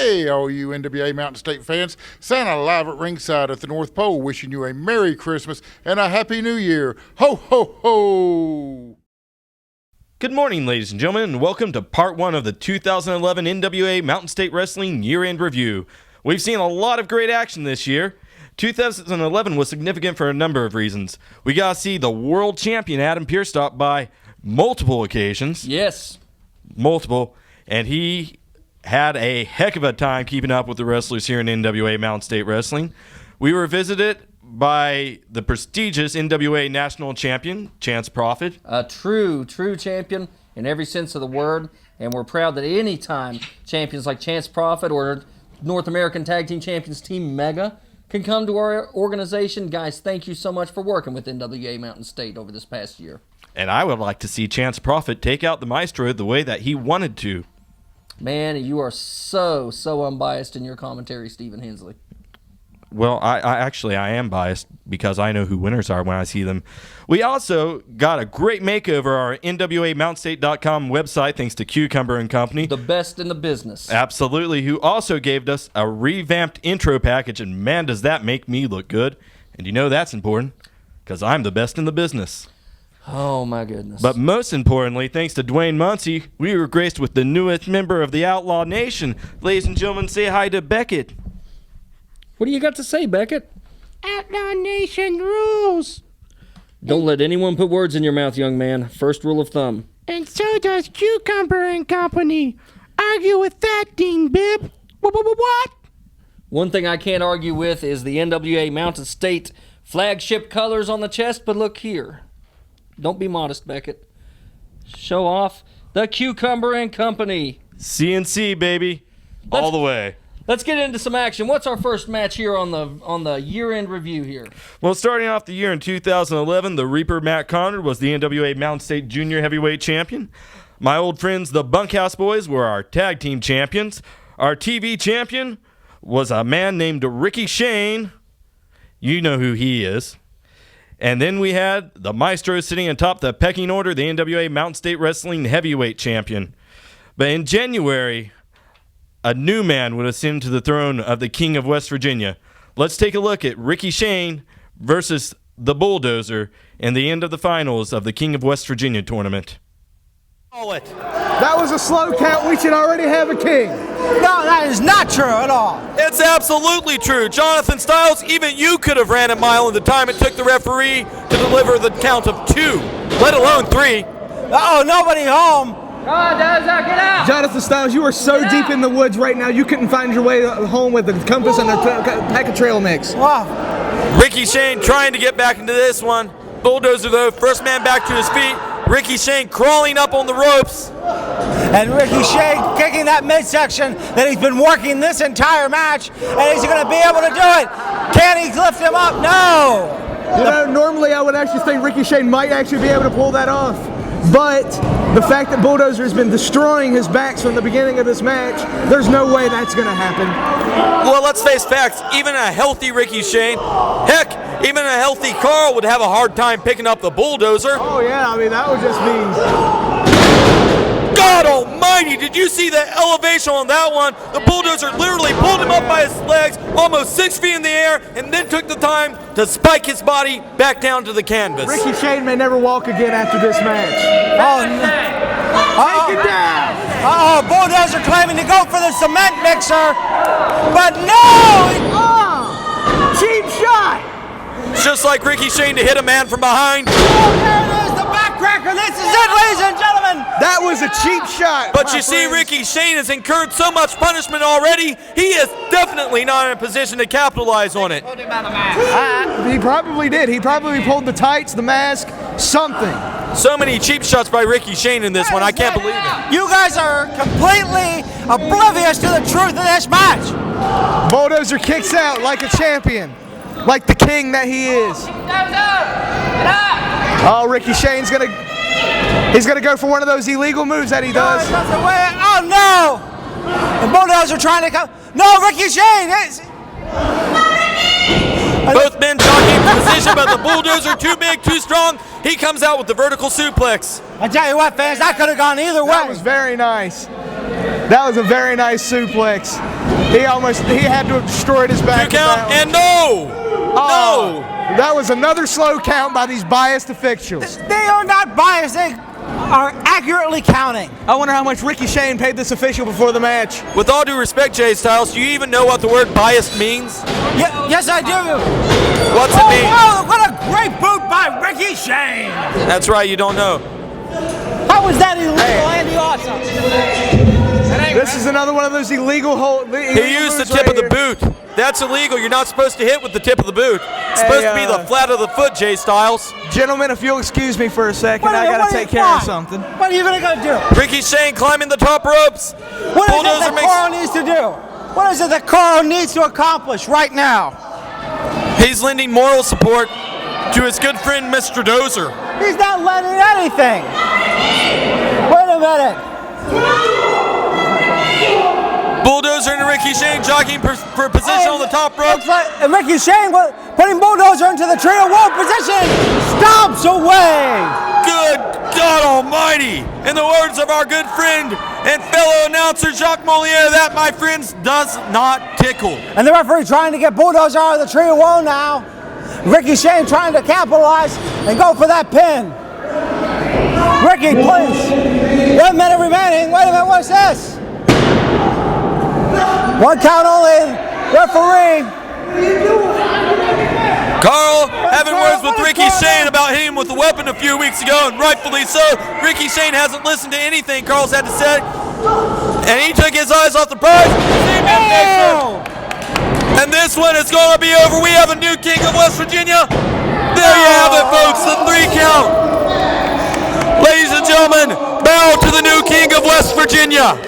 Hey, all you NWA Mountain State fans, Santa live at ringside at the North Pole, wishing you a Merry Christmas and a Happy New Year. Ho, ho, ho! Good morning, ladies and gentlemen, and welcome to part one of the 2011 NWA Mountain State Wrestling Year-End Review. We've seen a lot of great action this year. 2011 was significant for a number of reasons. We got to see the world champion Adam Pearce stop by multiple occasions. Yes. Multiple. And he had a heck of a time keeping up with the wrestlers here in NWA Mountain State Wrestling. We were visited by the prestigious NWA National Champion, Chance Prophet. A true champion in every sense of the word. And we're proud that any time champions like Chance Prophet or North American Tag Team Champions Team Mega can come to our organization. Guys, thank you so much for working with NWA Mountain State over this past year. And I would like to see Chance Prophet take out the Maestro the way that he wanted to. Man, you are so unbiased in your commentary, Stephen Hensley. Well, I am biased because I know who winners are when I see them. We also got a great makeover of our NWAMountainState.com website thanks to Cucumber and Company. The best in the business. Absolutely, who also gave us a revamped intro package, and man, does that make me look good. And you know that's important because I'm the best in the business. Oh, my goodness. But most importantly, thanks to Dwayne Muncie, we were graced with the newest member of the Outlaw Nation. Ladies and gentlemen, say hi to Beckett. What do you got to say, Beckett? Outlaw Nation rules. Don't let anyone put words in your mouth, young man. First rule of thumb. And so does Cucumber and Company. Argue with that, Dean Bibb. What? One thing I can't argue with is the NWA Mountain State flagship colors on the chest, but look here. Don't be modest, Beckett. Show off the Cucumber and Company. CNC, baby. All the way. Let's get into some action. What's our first match here on the year-end review here? Well, starting off the year in 2011, the Reaper Matt Conrad was the NWA Mountain State Junior Heavyweight Champion. My old friends, the Bunkhouse Boys, were our tag team champions. Our TV champion was a man named Ricky Shane. You know who he is. And then we had the Maestro sitting atop the pecking order, the NWA Mountain State Wrestling Heavyweight Champion. But in January, a new man would ascend to the throne of the King of West Virginia. Let's take a look at Ricky Shane versus the Bulldozer in the end of the finals of the King of West Virginia tournament. That was a slow count. We should already have a king. No, that is not true at all. It's absolutely true. Jonathan Stiles, even you could have ran a mile in the time it took the referee to deliver the count of 2, let alone 3. Uh-oh, nobody home. Get out! Jonathan Stiles, you are so deep in the woods right now, you couldn't find your way home with a compass and a pack of trail mix. Wow. Ricky Shane trying to get back into this one. Bulldozer, though, first man back to his feet. Ricky Shane crawling up on the ropes. And Ricky Shane kicking that midsection that he's been working this entire match, and he's going to be able to do it. Can he lift him up? No. You know, normally I would actually think Ricky Shane might actually be able to pull that off. But the fact that Bulldozer has been destroying his backs from the beginning of this match, there's no way that's going to happen. Well, let's face facts. Even a healthy Ricky Shane, heck, even a healthy Karl would have a hard time picking up the Bulldozer. Oh, yeah, I mean, that would just be... God almighty, did you see the elevation on that one? The Bulldozer literally pulled him up by his legs, almost 6 feet in the air, and then took the time to spike his body back down to the canvas. Ricky Shane may never walk again after this match. Oh, no. Take it down! Uh-oh, Bulldozer claiming to go for the cement mixer, but no! Oh! Cheap shot! Just like Ricky Shane to hit a man from behind. Oh, there it is, the backcracker. This is it, ladies and gentlemen. That was a cheap shot. But you see, Ricky Shane has incurred so much punishment already, he is definitely not in a position to capitalize on it. He probably did. He probably pulled the tights, the mask, something. So many cheap shots by Ricky Shane in this one, I can't believe it. You guys are completely oblivious to the truth of this match. Bulldozer kicks out like a champion, like the king that he is. Oh, Ricky Shane's he's gonna go for one of those illegal moves that he does. Oh no! The Bulldozer trying to come. No, Ricky Shane! Both men jockeying for position, but the Bulldozer too big, too strong. He comes out with the vertical suplex. I tell you what, fans, that could have gone either way. That was very nice. That was a very nice suplex. He had to have destroyed his back. 2 count and no! No! That was another slow count by these biased officials. They are not biased. They are accurately counting. I wonder how much Ricky Shane paid this official before the match. With all due respect, Jay Styles, do you even know what the word biased means? Yes, I do. What's it mean? Wow, what a great boot by Ricky Shane. That's right, you don't know. How was that illegal, Andy Awesome? This is another one of those illegal holds. He used the tip of the boot. That's illegal. You're not supposed to hit with the tip of the boot. It's supposed to be the flat of the foot, Jay Styles. Gentlemen, if you'll excuse me for a second, I got to take care of something. What are you going to do? Ricky Shane climbing the top ropes. What is it that Karl needs to do? What is it that Karl needs to accomplish right now? He's lending moral support to his good friend, Mr. Dozer. He's not lending anything. Wait a minute. Bulldozer and Ricky Shane jockeying for position on the top rope. And Ricky Shane putting Bulldozer into the trio world position. Stomps away. Good God Almighty! In the words of our good friend and fellow announcer Jacques Moliere, that, my friends, does not tickle. And the referee trying to get Bulldozer out of the trio world now. Ricky Shane trying to capitalize and go for that pin. Ricky, please. 1 minute remaining. Wait a minute, what's this? 1 count only. Referee. Karl having words with Ricky Shane about hitting him with a weapon a few weeks ago, and rightfully so. Ricky Shane hasn't listened to anything Karl's had to say, and he took his eyes off the prize. And this one is going to be over. We have a new king of West Virginia. There you have it, folks, the 3 count. Ladies and gentlemen, bow to the new king of West Virginia.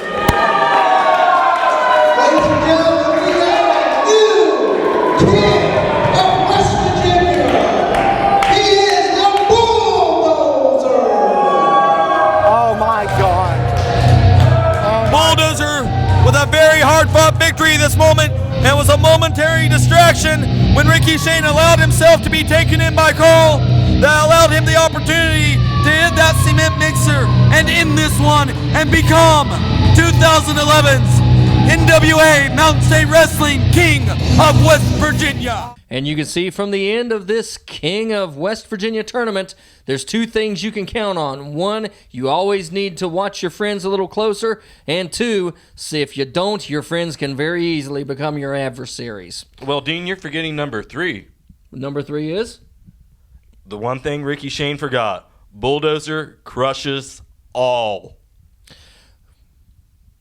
A very hard-fought victory this moment, and it was a momentary distraction when Ricky Shane allowed himself to be taken in by Karl. That allowed him the opportunity to hit that cement mixer and end this one and become 2011's NWA Mountain State Wrestling King of West Virginia. And you can see from the end of this King of West Virginia tournament, there's 2 things you can count on. 1, you always need to watch your friends a little closer. And 2, see if you don't, your friends can very easily become your adversaries. Well, Dean, you're forgetting number 3. Number 3 is? The one thing Ricky Shane forgot. Bulldozer crushes all.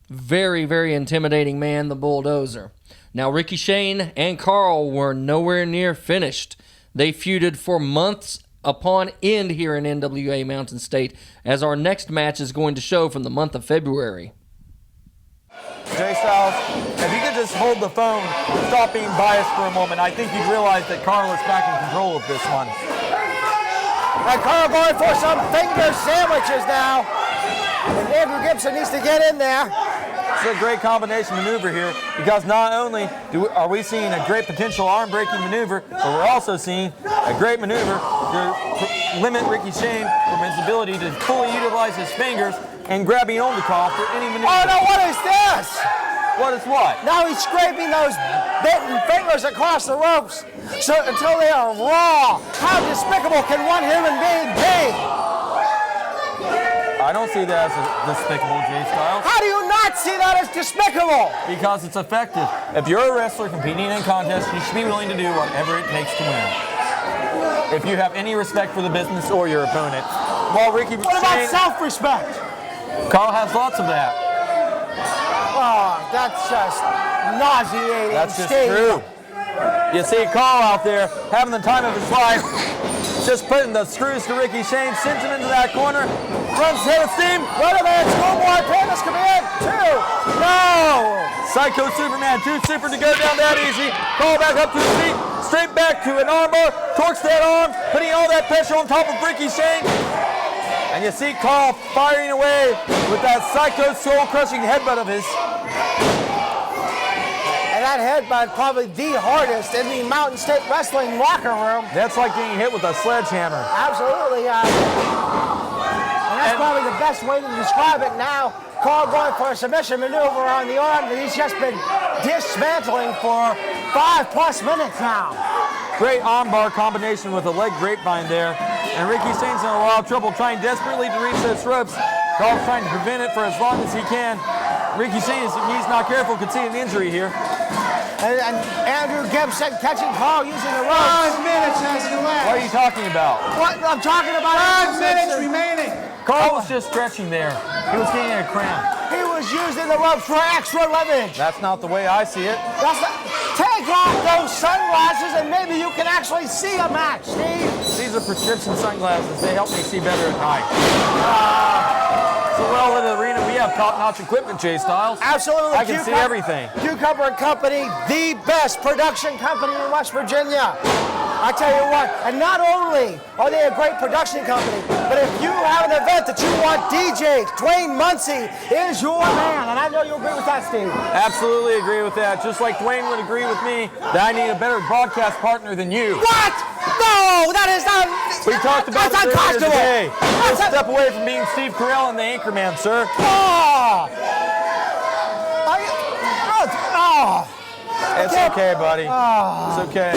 Very, very intimidating man, the Bulldozer. Now, Ricky Shane and Karl were nowhere near finished. They feuded for months upon end here in NWA Mountain State, as our next match is going to show from the month of February. Jay Styles, if you could just hold the phone, stop being biased for a moment, I think you'd realize that Karl is back in control of this one. And Karl going for some finger sandwiches now. And Andrew Gibson needs to get in there. It's a great combination maneuver here, because not only are we seeing a great potential arm-breaking maneuver, but we're also seeing a great maneuver to limit Ricky Shane from his ability to fully utilize his fingers and grabbing onto Karl for any maneuver. Oh no, what is this? What is what? Now he's scraping those bitten fingers across the ropes until they are raw. How despicable can one human being be? I don't see that as despicable, Jay Styles. How do you not see that as despicable? Because it's effective. If you're a wrestler competing in a contest, you should be willing to do whatever it takes to win. If you have any respect for the business or your opponent. While Ricky What about self-respect? Karl has lots of that. Oh, that's just nauseating. That's just true. You see Karl out there having the time of his life, just putting the screws to Ricky Shane, sends him into that corner, runs head of steam. Wait a minute, schoolboy pin is coming in. 2. No! Psycho Superman, too super to go down that easy. Karl back up to his feet, straight back to an armbar, torques that arm, putting all that pressure on top of Ricky Shane. And you see Karl firing away with that psycho soul-crushing headbutt of his. And that headbutt probably the hardest in the Mountain State Wrestling locker room. That's like getting hit with a sledgehammer. Absolutely. And That's probably the best way to describe it now. Karl going for a submission maneuver on the arm that he's just been dismantling for 5+ minutes now. Great armbar combination with a leg grapevine there. And Ricky Shane's in a lot of trouble trying desperately to reach those ropes. Karl's trying to prevent it for as long as he can. Ricky Shane, if he's not careful, could see an injury here. And Andrew Gibson catching Karl using the ropes. 5 minutes has elapsed. What are you talking about? What I'm talking about? 5 minutes remaining. Karl was just stretching there. He was getting a cramp. He was using the ropes for extra leverage. That's not the way I see it. Take off those sunglasses and maybe you can actually see a match, Steve. These are prescription sunglasses. They help me see better at night. So well in the arena, we have top-notch equipment, Jay Styles. Absolutely. I can see everything. Cucumber & Company, the best production company in West Virginia. I tell you what, and not only are they a great production company, but if you have an event that you want DJ, Dwayne Muncie is your man. And I know you agree with that, Steve. Absolutely agree with that. Just like Dwayne would agree with me that I need a better broadcast partner than you. What? No, that is not. We talked about that's it earlier today. That's Let's step away from being Steve Carell and the Anchorman, sir. It's okay, buddy. It's okay.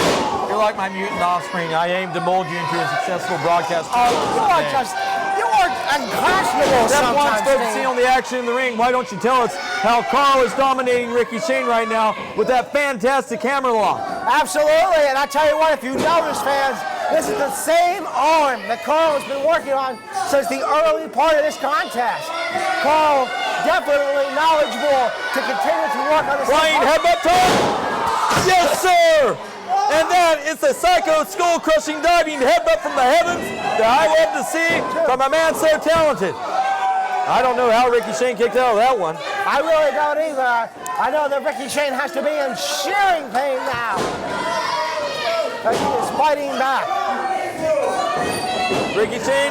You're like my mutant offspring. I aim to mold you into a successful broadcaster. You are unconscionable Step one, sometimes, focusing on the action in the ring. Why don't you tell us how Karl is dominating Ricky Shane right now with that fantastic hammer lock? Absolutely, and I tell you what, if you notice, fans, this is the same arm that Karl has been working on since the early part of this contest. Karl definitely knowledgeable to continue to work on the Flying headbutt time? Yes, sir! And that is a psycho skull-crushing diving headbutt from the heavens that I love to see from a man so talented. I don't know how Ricky Shane kicked out of that one. I really don't either. I know that Ricky Shane has to be in shearing pain now. But he is fighting back. Ricky Shane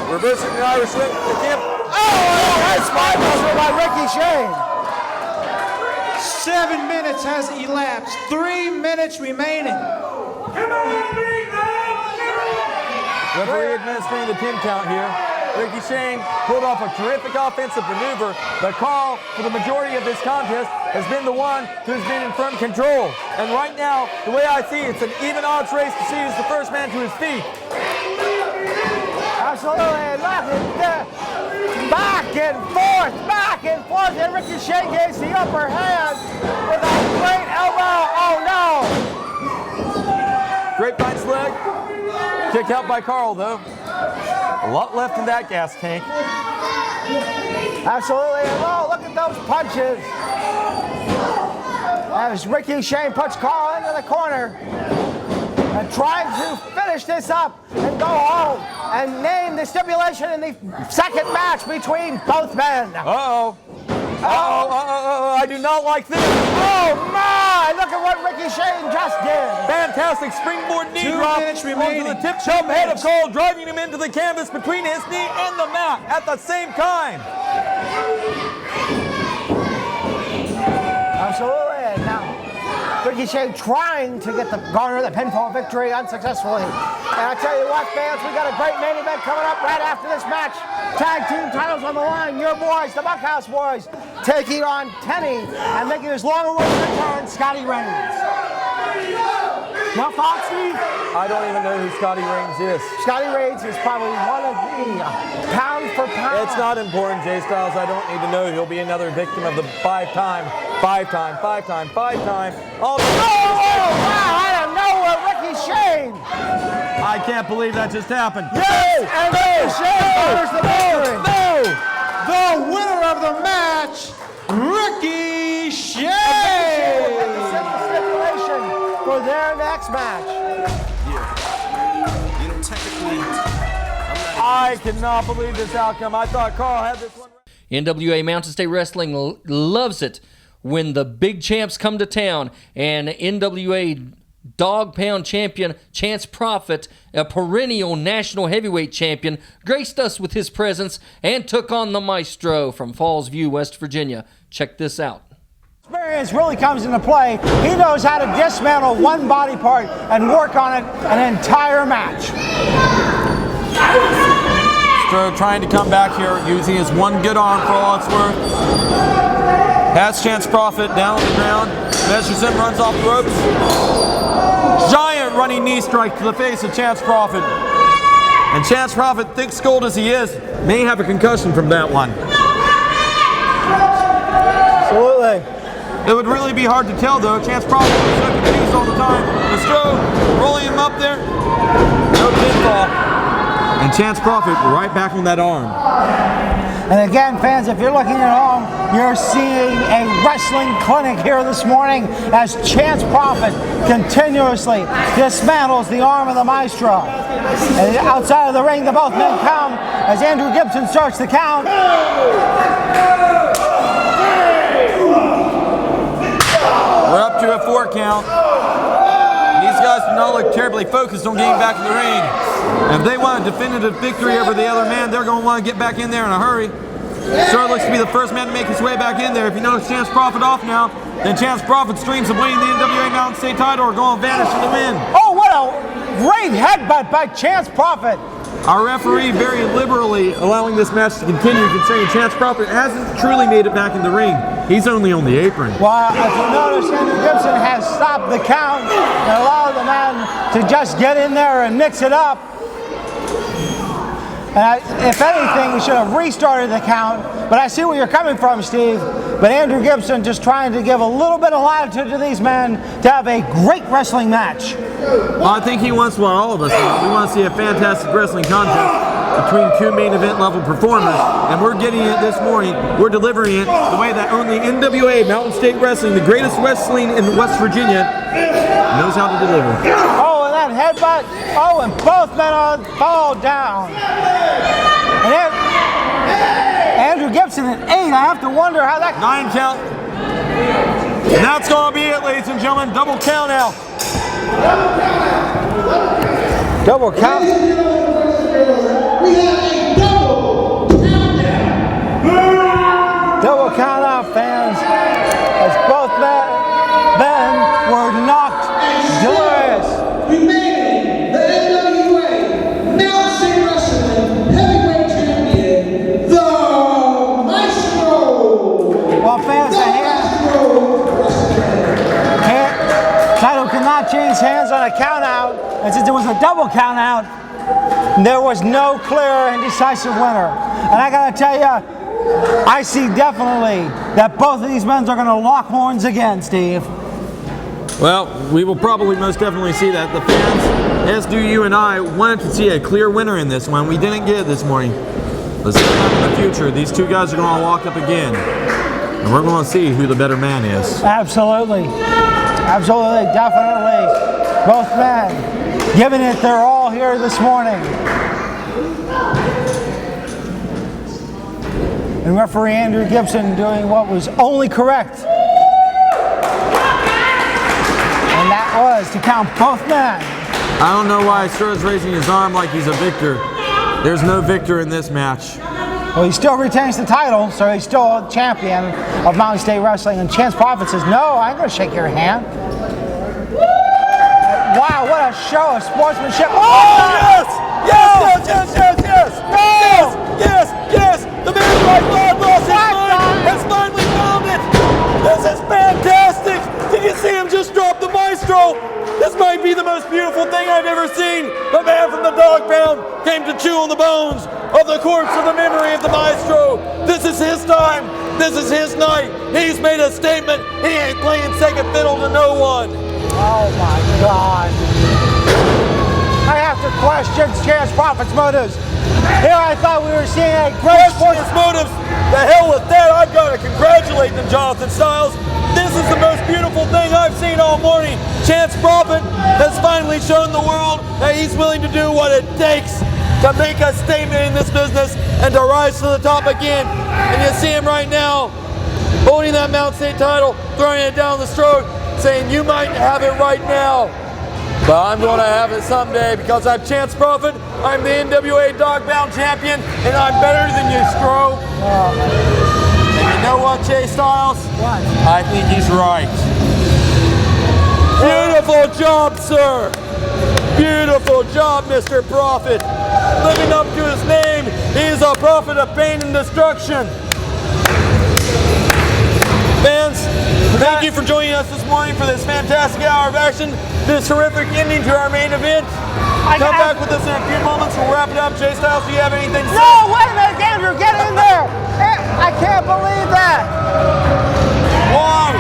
reversing the Irish whip. Nice spine buster by Ricky Shane. 7 minutes has elapsed. 3 minutes remaining. Referee administering the 10 count here. Ricky Shane pulled off a terrific offensive maneuver, but Karl, for the majority of this contest, has been the one who's been in front control. And right now, the way I see it, it's an even odds race to see who's the first man to his feet. Absolutely. Look at that. Back and forth, and Ricky Shane gets the upper hand with a great elbow. Oh no! Grapevine's leg. Kick out by Karl, though. A lot left in that gas tank. Absolutely. Oh, look at those punches. As Ricky Shane puts Karl into the corner and trying to finish this up and go home and name the stipulation in the second match between both men. I do not like this. Oh my! Look at what Ricky Shane just did. Fantastic springboard knee 2 drop minutes remaining. onto the tip-top head of Karl, driving him into the canvas between his knee and the mat at the same time. Absolutely. Now, Ricky Shane trying to garner the pinfall victory unsuccessfully. And I tell you what, fans, we got a great main event coming up right after this match. Tag team titles on the line. Your boys, the Bunkhouse Boys, taking on Tenny and making his long-awaited return, Scotty Reigns. Now, thoughts, Steve? I don't even know who Scotty Reigns is. Scotty Reigns is probably one of the pound for pound. It's not important, Jay Styles. I don't need to know. He'll be another victim of the five-time. Oh, wow, out of nowhere, Ricky Shane. I can't believe that just happened. Yes, and Ricky Shane garners the victory. The winner of the match, Ricky Shane. Stipulation for their next match. I cannot believe this outcome. I thought Karl had this one. NWA Mountain State Wrestling loves it when the big champs come to town, and NWA Dog Pound Champion Chance Prophet, a perennial national heavyweight champion, graced us with his presence and took on the Maestro from Falls View, West Virginia. Check this out. Experience really comes into play. He knows how to dismantle one body part and work on it an entire match. Maestro trying to come back here using his one good arm for all it's worth. Has Chance Prophet down on the ground. Measures him, runs off the ropes. Giant running knee strike to the face of Chance Prophet. And Chance Prophet, thick skulled as he is, may have a concussion from that one. Absolutely. It would really be hard to tell though. Chance Prophet was so confused all the time. Maestro rolling him up there. No pinfall. And Chance Prophet right back on that arm. And again, fans, if you're looking at home, you're seeing a wrestling clinic here this morning as Chance Prophet continuously dismantles the arm of the Maestro. And outside of the ring, the both men come as Andrew Gibson starts the count. We're up to a 4 count. These guys do not look terribly focused on getting back in the ring. And if they want a definitive victory over the other man, they're going to want to get back in there in a hurry. Sure looks to be the first man to make his way back in there. If you notice Chance Prophet off now, then Chance Prophet's dreams of winning the NWA Mountain State title are going to vanish in the wind. Oh, what a great headbutt by Chance Prophet. Our referee very liberally allowing this match to continue, considering Chance Prophet hasn't truly made it back in the ring. He's only on the apron. Well, if you notice, Andrew Gibson has stopped the count and allowed the man to just get in there and mix it up. And if anything, we should have restarted the count. But I see where you're coming from, Steve. But Andrew Gibson just trying to give a little bit of latitude to these men to have a great wrestling match. Well, I think he wants what all of us want. We want to see a fantastic wrestling contest between 2 main event level performers. And we're getting it this morning. We're delivering it the way that only NWA, Mountain State Wrestling, the greatest wrestling in West Virginia, knows how to deliver. Oh, and that headbutt. Oh, and both men fall down. And then Andrew Gibson at 8. I have to wonder how that... 9 count. And that's going to be it, ladies and gentlemen. Double count out. Double count. Double count out, fans. As both men were knocked delirious. Remaining the NWA Mountain State Wrestling Heavyweight Champion, the Maestro. Well, fans, the title cannot change hands on a count out, and since it was a double count out, there was no clear and decisive winner. And I gotta tell you, I see definitely that both of these men are gonna lock horns again, Steve. Well, we will probably most definitely see that. The fans, as do you and I, wanted to see a clear winner in this one. We didn't get it this morning. But sometime in the future, these 2 guys are going to walk up again. And we're going to see who the better man is. Absolutely. Absolutely, definitely. Both men giving it their all here this morning. And referee Andrew Gibson doing what was only correct. And that was to count both men. I don't know why Stroh's raising his arm like he's a victor. There's no victor in this match. Well, he still retains the title, so he's still a champion of Mountain State Wrestling. And Chance Prophet says, no, I'm going to shake your hand. Wow, what a show of sportsmanship. Oh, yes! Yes, yes, yes, yes, yes! Yes, yes, yes! The man right there lost his mind has finally found it! This is fantastic! Did you see him just drop the Maestro? This might be the most beautiful thing I've ever seen. The man from the dog pound came to chew on the bones of the corpse of the memory of the Maestro. This is his time. This is his night. He's made a statement. He ain't playing second fiddle to no one. Oh my God. I have to question Chance Prophet's motives. Here I thought we were seeing a great Question his motives. The hell with that. I've got to congratulate them, Jonathan Styles. This is the most beautiful thing I've seen all morning. Chance Prophet has finally shown the world that he's willing to do what it takes to make a statement in this business and to rise to the top again. And you see him right now holding that Mountain State title, throwing it down the throat, saying, you might have it right now, but I'm going to have it someday because I'm Chance Prophet. I'm the NWA Dogbound Champion, and I'm better than you, Stro. And you know what, Jay Styles? What? I think he's right. Beautiful job, sir. Beautiful job, Mr. Prophet. Living up to his name He is a prophet of pain and destruction. Fans, thank you for joining us this morning for this fantastic hour of action, this horrific ending to our main event. Come back with us in a few moments. We'll wrap it up. Jay Styles, do you have anything to say? No, wait a minute, Andrew, get in there. I can't believe that. Why?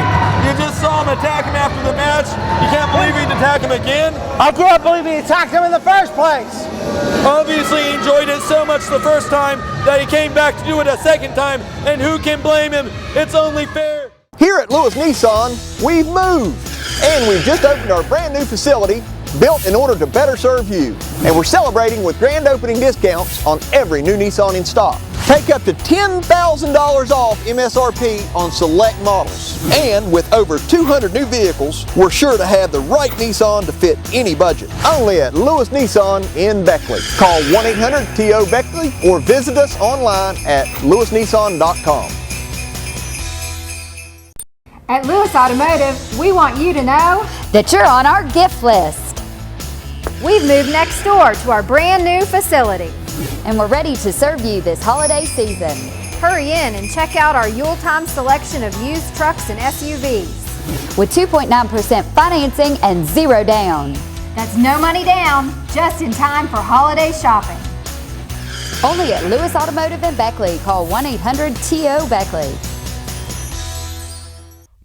You just saw him attack him after the match. You can't believe he'd attack him again? I can't believe he attacked him in the first place. Obviously, he enjoyed it so much the first time that he came back to do it a second time, and who can blame him? It's only fair. Here at Lewis Nissan, we've moved, and we've just opened our brand new facility built in order to better serve you. And we're celebrating with grand opening discounts on every new Nissan in stock. Take up to $10,000 off MSRP on select models. And with over 200 new vehicles, we're sure to have the right Nissan to fit any budget. Only at Lewis Nissan in Beckley. Call 1-800-TO-BECKLEY or visit us online at lewisnissan.com. At Lewis Automotive, we want you to know that you're on our gift list. We've moved next door to our brand new facility. And we're ready to serve you this holiday season. Hurry in and check out our Yuletime selection of used trucks and SUVs. With 2.9% financing and 0 down. That's no money down, just in time for holiday shopping. Only at Lewis Automotive in Beckley. Call 1-800-TO-BECKLEY.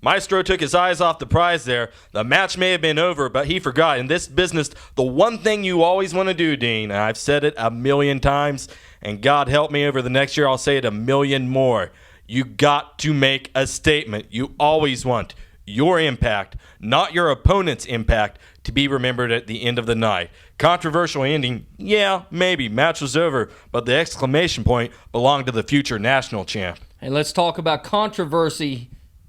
Maestro took his eyes off the prize there. The match may have been over, but he forgot. In this business, the one thing you always want to do, Dean, and I've said it a million times, and God help me, over the next year I'll say it a million more. You got to make a statement. You always want your impact, not your opponent's impact, to be remembered at the end of the night. Controversial ending, yeah, maybe. Match was over, but the exclamation point belonged to the future national champ. And let's talk about controversy.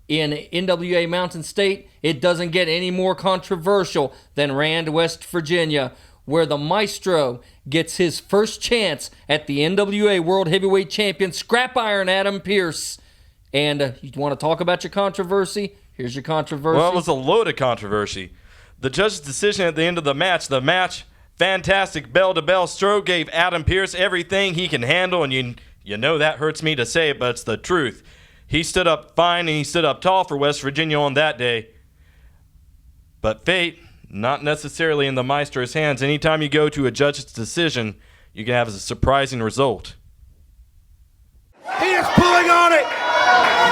In NWA Mountain State, it doesn't get any more controversial than Rand, West Virginia, where the Maestro gets his first chance at the NWA World Heavyweight Champion, Scrap Iron Adam Pearce. And you want to talk about your controversy? Here's your controversy. Well, it was a load of controversy. The judge's decision at the end of the match, fantastic bell-to-bell stroke, gave Adam Pearce everything he can handle, and you know that hurts me to say, but it's the truth. He stood up fine and he stood up tall for West Virginia on that day. But fate, not necessarily in the Maestro's hands. Anytime you go to a judge's decision, you can have a surprising result. He is pulling on it.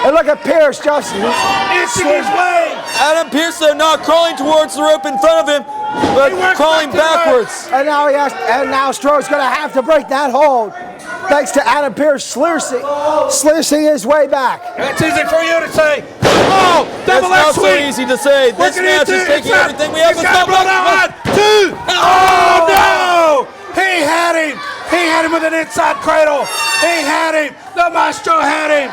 And look at Pearce just Inching his way. Adam Pearce, though, not crawling towards the rope in front of him, but crawling backwards. And now Stroh's going to have to break that hold. Thanks to Adam Pearce sluicing his way back. That's easy for you to say. Oh, double That's not leg so sweep. easy to say. This match is taking everything we have. He's got blown out. 2. Oh, no. He had him. He had him with an inside cradle. He had him. The Maestro had him.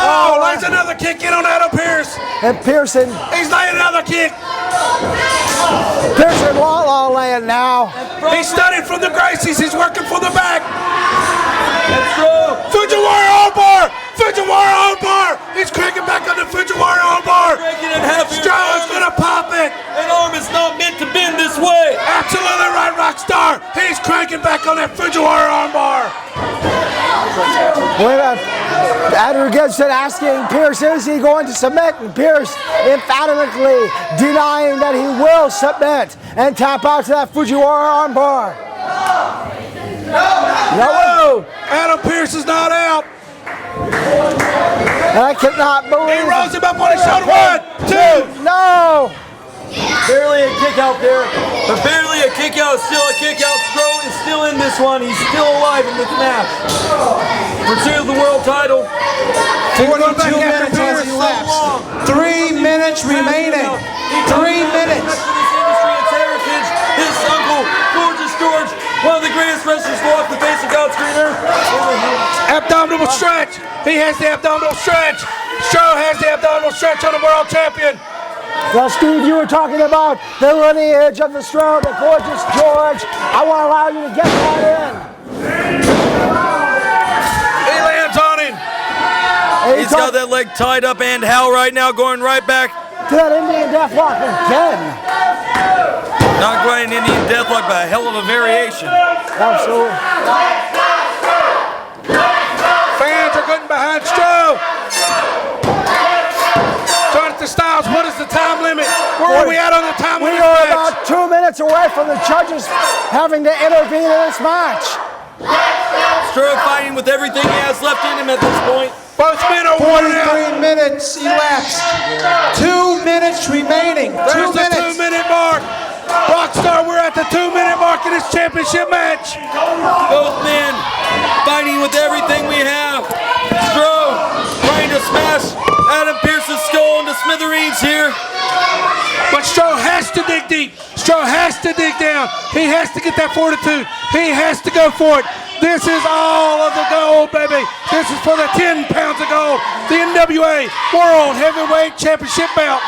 Oh, lays another kick in on Adam Pearce. And Pearson. He's laying another kick. Pearson Walla laying now. He's studying from the Gracies. He's working for the back. Fujiwara armbar. Fujiwara armbar. He's cranking back on the Fujiwara armbar. Stroh's going to pop it. An arm is not meant to bend this way. Absolutely right, Rockstar. He's cranking back on that Fujiwara armbar. Andrew Gibson asking Pearce, is he going to submit? And Pearce emphatically denying that he will submit and tap out to that Fujiwara armbar. No. Adam Pearce is not out. I cannot believe He rolls him up on his shoulder. 1, 2. No. Barely a kick out there, but barely a kick out. Still a kick out. Stroh is still in this one. He's still alive in this match. Pursuit of the world title. 42 minutes has elapsed. 3 minutes remaining. 3 minutes. His uncle, Gorgeous George, one of the greatest wrestlers to walk the face of God's green earth. Abdominal stretch. He has the abdominal stretch. Stroh has the abdominal stretch on the world champion. Well, Steve, you were talking about the lineage of the Stroh, the Gorgeous George. I want to allow you to get that in. He lands on him. He He's got that leg tied up, and Hal right now going right back. To that Indian Deathlock again. Not quite an Indian Deathlock, but a hell of a variation. Absolutely. Fans are getting behind Stroh. Jonathan Styles, what is the time limit? Where are we at on the time limit? We are about 2 minutes away from the judges having to intervene in this match. Stroh fighting with everything he has left in him at this point. Both men are worn out. 43 minutes elapsed. 2 minutes remaining. There's the 2 minute mark. Rockstar, we're at the 2 minute mark in this championship match. Both men fighting with everything we have. Stroh trying to smash Adam Pearce's skull into smithereens here. But Stroh has to dig deep. Stroh has to dig down. He has to get that fortitude. He has to go for it. This is all of the gold, baby. This is for the 10 pounds of gold. The NWA World Heavyweight Championship belt.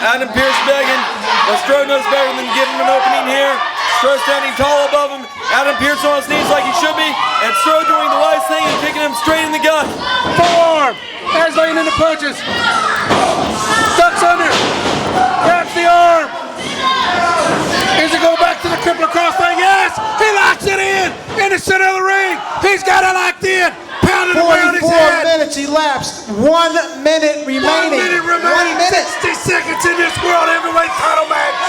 Adam Pearce begging, but Stroh knows better than giving him an opening here. Stroh standing tall above him. Adam Pearce on his knees like he should be. And Stroh doing the wise thing and kicking him straight in the gut. Forearm. As laying into punches. Ducks under. Grabs the arm. Is it going back to the crippler cross thing? Yes! He locks it in the center of the ring. He's got it locked in. Pounding away on his head. 44 minutes elapsed. 1 minute remaining. 1 minute remaining. 60 seconds in this World Heavyweight title match.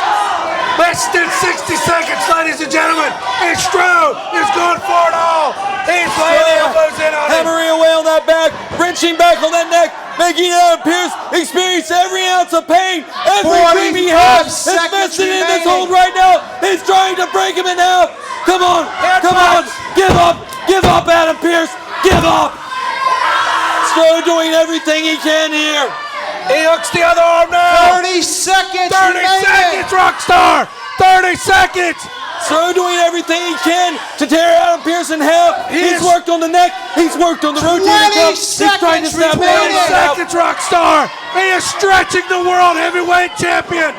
Less than 60 seconds, ladies and gentlemen. And Stroh is going for it all. He's laying the elbows in on him. Hammering away on that back, wrenching back on that neck, making Adam Pearce experience every ounce of pain. Every dream he has is vested in this hold right now. He's trying to break him in half. Come on, come on. Give up, Adam Pearce. Give up. Stroh doing everything he can here. He hooks the other arm now. 30 seconds 30 remaining. seconds, Rockstar. 30 seconds. Stroh doing everything he can to tear Adam Pearce in half. He's worked on the neck. He's worked on the rotator cuff. He's trying to snap 20 seconds, Rockstar. He is stretching the World Heavyweight Champion.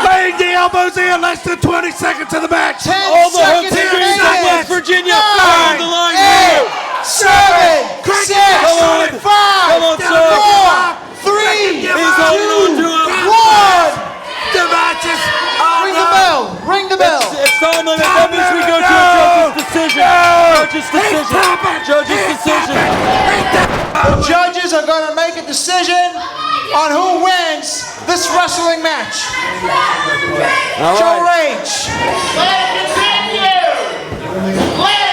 Laying the elbows in, less than 20 seconds of the match. 10 All the hooks seconds in remaining. West Virginia. 9, On the line 8, 7, 6, 5, 4, 3, 2, 1. The match is Ring the bell. Ring the bell. It's time limit. That means we go to a judge's decision. Judge's decision. Judge's decision. The judges are going to make a decision on who wins this wrestling match. Joe Rage.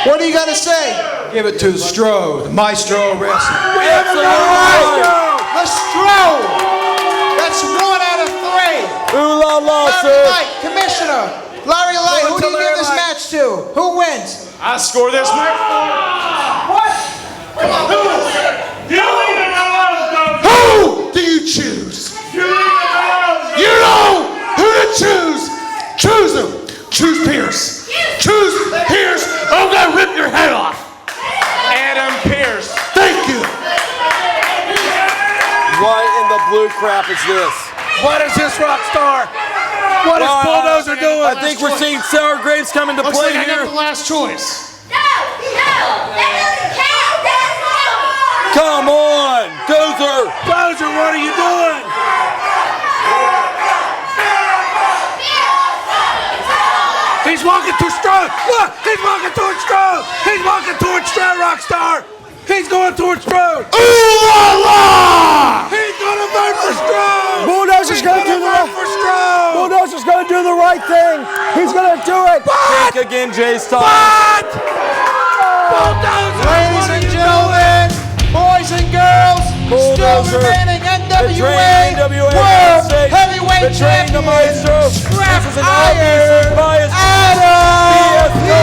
What are you going to say? Give it to Stroh, the Maestro wrestling. We have a Maestro. Maestro. That's 1 out of 3. Ooh la la, Larry sir. Light, Commissioner. Larry Light, who do you give this match to? Who wins? I score this match. What? Who do you choose? You know who to choose. Choose him. Choose Pearce. Choose Pearce. I'm gonna rip your head off. Adam Pearce. Thank you. What in the blue crap is this? What is this, Rockstar? What is Bulldozer doing? I think we're seeing sour grapes come into Looks play like I here. got the last choice. Come on, Dozer. Dozer, what are you doing? He's walking towards Stroh. Look, he's walking towards Stroh. He's walking towards Stroh, Rockstar. He's going towards Stroh. Ooh la la! He's gonna vote for Stroh. Bulldozer's going to do the right. For Stroh. Bulldozer's going to do the right thing. He's going to do it. Think again, Jay Styles. What? Bulldozer, Ladies what are and you gentlemen, boys and girls, still Bulldozer. remaining Betraying NWA NWA World State. Heavyweight Betraying the Champion, Maestro. Scrap This is an Iron, obviously biased Adam the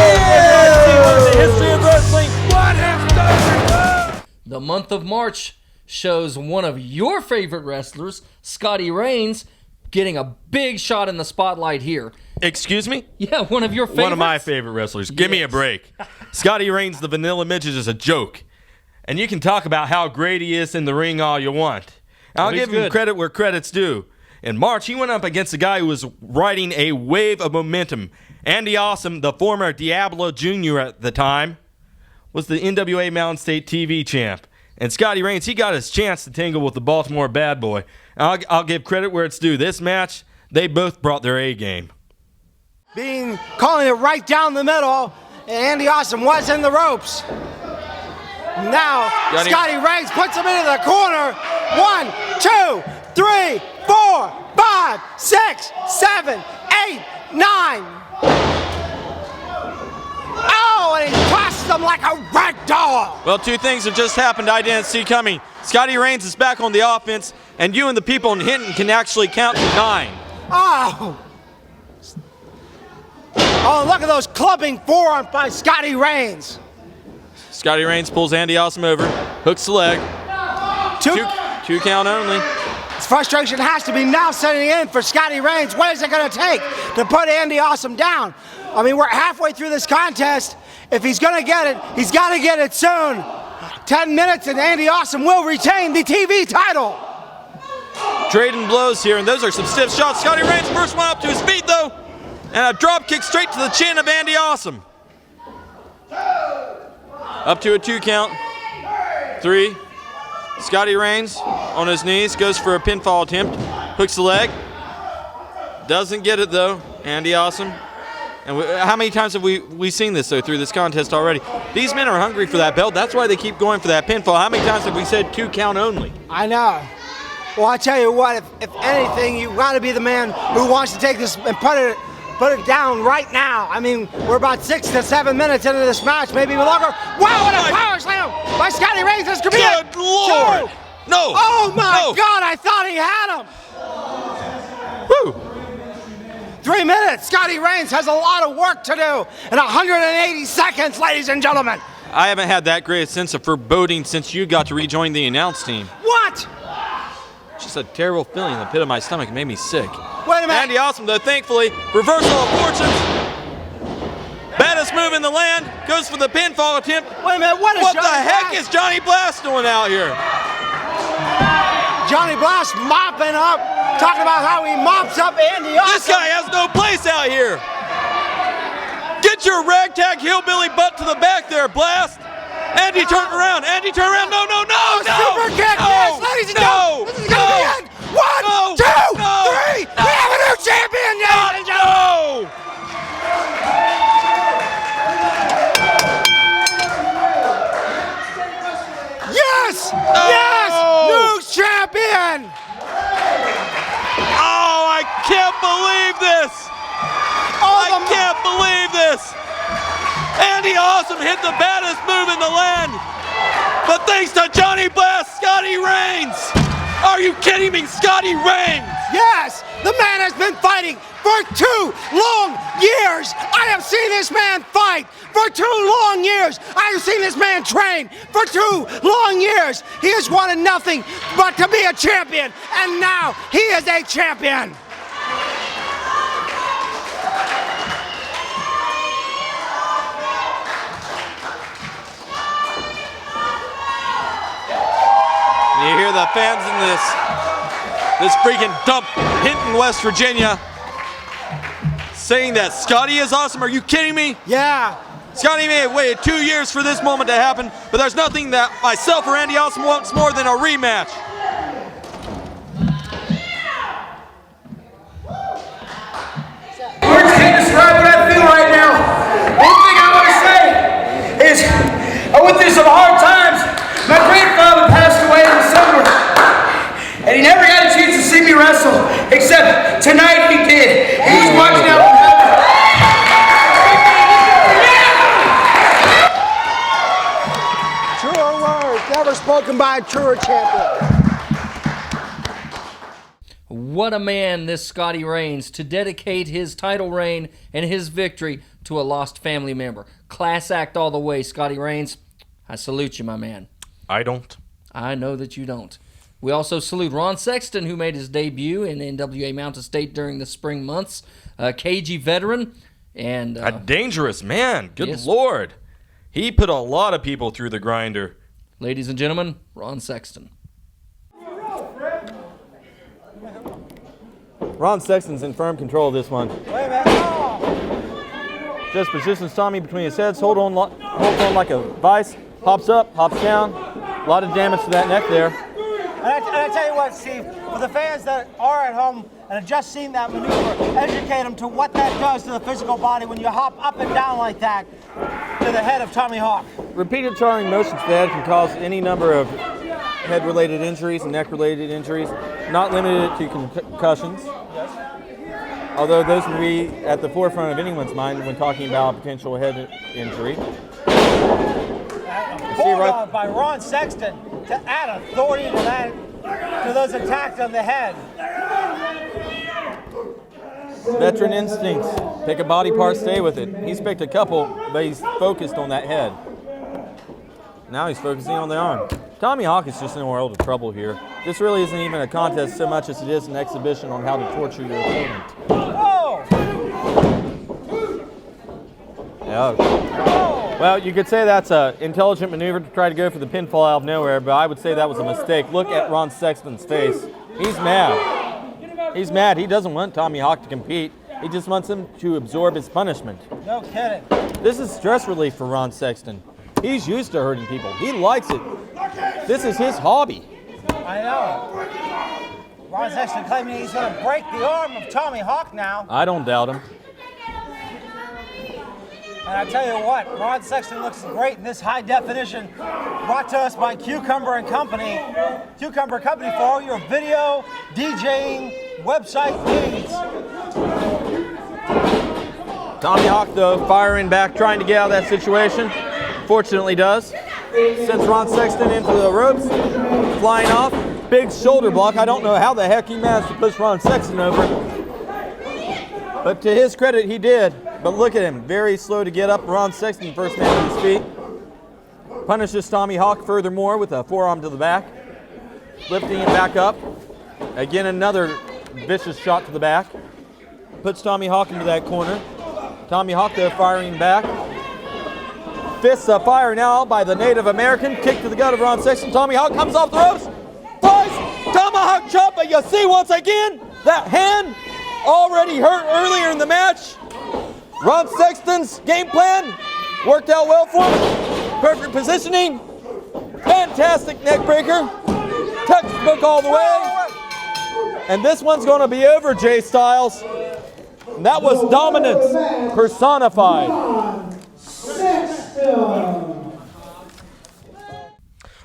Pearce. history of wrestling. What has Dozer done? The month of March shows one of your favorite wrestlers, Scotty Reigns, getting a big shot in the spotlight here. Excuse me? Yeah, one of your favorites. One of my favorite wrestlers. Give me a break. Scotty Reigns, the Vanilla Midget, is a joke. And you can talk about how great he is in the ring all you want. I'll he's give him good. credit where credit's due. In March, he went up against a guy who was riding a wave of momentum. Andy Awesome, the former Diablo Jr. at the time, was the NWA Mountain State TV champ. And Scotty Reigns, he got his chance to tangle with the Baltimore bad boy. I'll give credit where it's due. This match, they both brought their A game. Calling it right down the middle, and Andy Awesome was in the ropes. Now, Scotty Reigns puts him into the corner. 1, 2, 3, 4, 5, 6, 7, 8, 9. Oh, and he tosses him like a rag doll. Well, two things have just happened I didn't see coming. Scotty Reigns is back on the offense, and you and the people in Hinton can actually count to 9. Oh! Oh, look at those clubbing forearms by Scotty Reigns. Scotty Reigns pulls Andy Awesome over, hooks the leg. Two count only. His frustration has to be now setting in for Scotty Reigns. What is it going to take to put Andy Awesome down? I mean, we're halfway through this contest. If he's going to get it, he's got to get it soon. 10 minutes and Andy Awesome will retain the TV title. Trading blows here, and those are some stiff shots. Scotty Reigns first one up to his feet, though, and a drop kick straight to the chin of Andy Awesome. Up to a 2 count. 3. Scotty Reigns on his knees, goes for a pinfall attempt, hooks the leg. Doesn't get it, though. Andy Awesome. And how many times have we seen this, though, through this contest already? These men are hungry for that belt. That's why they keep going for that pinfall. How many times have we said 2 count only? I know. Well, I tell you what, if anything, you got to be the man who wants to take this and put it down right now. I mean, we're about 6 to 7 minutes into this match, maybe longer. Wow, what a power slam by Scotty Reigns. This could be it. Good Lord! No! Oh, my God, I thought he had him. Woo! 3 minutes. Scotty Reigns has a lot of work to do in 180 seconds, ladies and gentlemen. I haven't had that great a sense of foreboding since you got to rejoin the announce team. What? Just a terrible feeling in the pit of my stomach. It made me sick. Wait a minute. Andy Awesome, though, thankfully, reversal of fortunes. Baddest move in the land. Goes for the pinfall attempt. Wait a minute. What the heck is Johnny Blast doing out here? Johnny Blast mopping up, talking about how he mops up Andy Awesome. This guy has no place out here. Get your ragtag hillbilly butt to the back there, Blast. Andy, turn around. Andy, turn around. No. Super kick, yes, ladies and gentlemen. This is going to be it. 1, 2, 3. We have a new champion, ladies and gentlemen. Yes! Yes! New champion! Oh, I can't believe this! I can't believe this! Andy Awesome hit the baddest move in the land, but thanks to Johnny Blast, Scotty Reigns! Are you kidding me, Scotty Reigns? Yes! The man has been fighting for 2 long years! I have seen this man fight for 2 long years! I have seen this man train for 2 long years! He has wanted nothing but to be a champion, and now he is a champion! You hear the fans in this freaking dump, Hinton, West Virginia, saying that Scotty is awesome. Are you kidding me? Yeah. Scotty may have waited 2 years for this moment to happen, but there's nothing that myself or Andy Awesome wants more than a rematch. Words can't describe what I feel right now. One thing I want to say is I went through some hard times. My grandfather passed away in December, and he never got a chance to see me wrestle, except tonight he did. He was watching out from heaven. Truer words never spoken by a truer champion. What a man, this Scotty Reigns, to dedicate his title reign and his victory to a lost family member. Class act all the way, Scotty Reigns. I salute you, my man. I don't. I know that you don't. We also salute Ron Sexton, who made his debut in NWA Mountain State during the spring months. A cagey veteran. And a dangerous man. Good Lord. He put a lot of people through the grinder. Ladies and gentlemen, Ron Sexton. Ron Sexton's in firm control of this one. Just positions Tommy between his heads, holds on like a vice, hops up, hops down. A lot of damage to that neck there. And I tell you what, Steve, for the fans that are at home and have just seen that maneuver, educate them to what that does to the physical body when you hop up and down like that to the head of Tommy Hawk. Repeated charring motions to the head can cause any number of head-related injuries and neck-related injuries, not limited to concussions. Although those would be at the forefront of anyone's mind when talking about a potential head injury. Bulldog by Ron Sexton to add authority to those attacks on the head. Veteran instincts. Pick a body part, stay with it. He's picked a couple, but he's focused on that head. Now he's focusing on the arm. Tommy Hawk is just in a world of trouble here. This really isn't even a contest so much as it is an exhibition on how to torture your opponent. Oh! Yeah. Well, you could say that's an intelligent maneuver to try to go for the pinfall out of nowhere, but I would say that was a mistake. Look at Ron Sexton's face. He's mad. He's mad. He doesn't want Tommy Hawk to compete. He just wants him to absorb his punishment. No kidding. This is stress relief for Ron Sexton. He's used to hurting people. He likes it. This is his hobby. I know. Ron Sexton claiming he's going to break the arm of Tommy Hawk now. I don't doubt him. And I tell you what, Ron Sexton looks great in this high definition brought to us by Cucumber and Company. Cucumber Company for all your video, DJing, website needs. Tommy Hawk, though, firing back, trying to get out of that situation. Fortunately does. Sends Ron Sexton into the ropes, flying off. Big shoulder block. I don't know how the heck he managed to push Ron Sexton over. But to his credit, he did. But look at him, very slow to get up. Ron Sexton, first man to his feet. Punishes Tommy Hawk furthermore with a forearm to the back. Lifting him back up. Again, another vicious shot to the back. Puts Tommy Hawk into that corner. Tommy Hawk, though, firing back. Fists of fire now by the Native American. Kick to the gut of Ron Sexton. Tommy Hawk comes off the ropes. Flies. Tomahawk chop, but you see once again, that hand already hurt earlier in the match. Ron Sexton's game plan worked out well for him. Perfect positioning. Fantastic neck breaker. Textbook all the way. And this one's going to be over, Jay Styles. And that was dominance personified.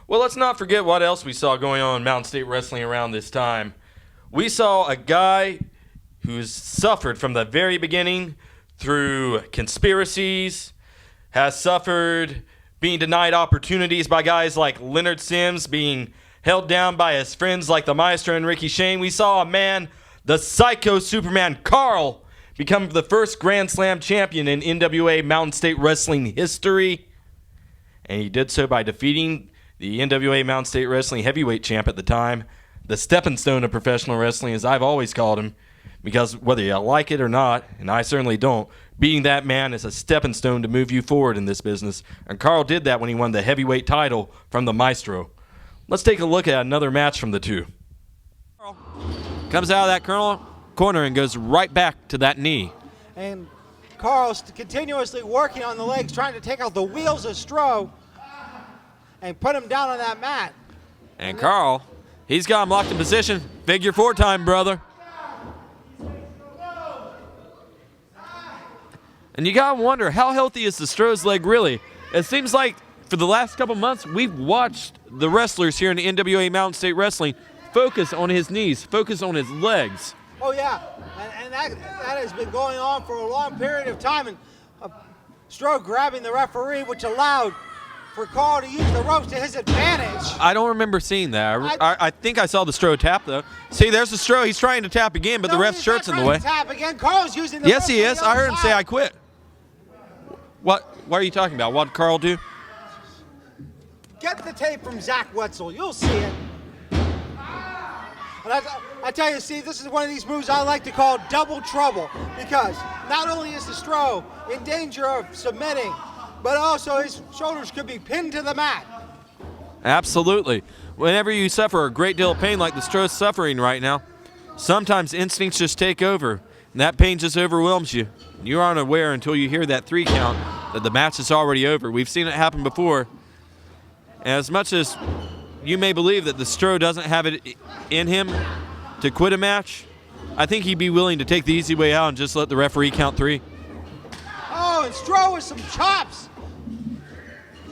Well, let's not forget what else we saw going on in Mountain State Wrestling around this time. We saw a guy who's suffered from the very beginning through conspiracies, has suffered being denied opportunities by guys like Leonard Sims, being held down by his friends like the Maestro and Ricky Shane. We saw a man, the Psycho Superman Karl, become the first Grand Slam champion in NWA Mountain State Wrestling history. And he did so by defeating the NWA Mountain State Wrestling heavyweight champ at the time, the stepping stone of professional wrestling, as I've always called him, because whether you like it or not, and I certainly don't, being that man is a stepping stone to move you forward in this business. And Karl did that when he won the heavyweight title from the Maestro. Let's take a look at another match from the two. Comes out of that corner and goes right back to that knee. And Karl's continuously working on the legs, trying to take out the wheels of Stro and put him down on that mat. And Karl, he's got him locked in position. Figure 4 time, brother. And you gotta wonder, how healthy is the Stro's leg really? It seems like for the last couple months, we've watched the wrestlers here in the NWA Mountain State Wrestling focus on his knees, focus on his legs. Oh yeah, and that has been going on for a long period of time. And Stro grabbing the referee, which allowed for Karl to use the ropes to his advantage. I don't remember seeing that. I think I saw the Stro tap, though. See, there's the Stro. He's trying to tap again, but the ref's shirt's in the way. Tap again. Karl's using the Yes, he is. I heard him say, I quit. What are you talking about? What did Karl do? Get the tape from Zach Wetzel. You'll see it. And I tell you, Steve, this is one of these moves I like to call double trouble, because not only is the Stro in danger of submitting, but also his shoulders could be pinned to the mat. Absolutely. Whenever you suffer a great deal of pain like the Stro's suffering right now, sometimes instincts just take over, and that pain just overwhelms you. You aren't aware until you hear that 3 count that the match is already over. We've seen it happen before. as much as you may believe that the Stro doesn't have it in him to quit a match, I think he'd be willing to take the easy way out and just let the referee count 3. Oh, and Stro with some chops.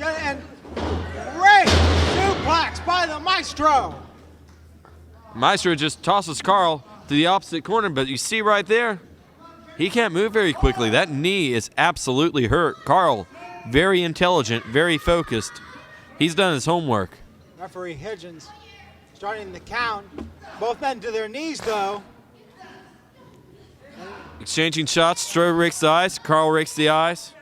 And great suplex by the Maestro. Maestro just tosses Karl to the opposite corner, but you see right there, he can't move very quickly. That knee is absolutely hurt. Karl, very intelligent, very focused. He's done his homework. Referee Higgins starting the count. Both men to their knees, though. Exchanging shots. Stro rakes the eyes. Karl rakes the eyes.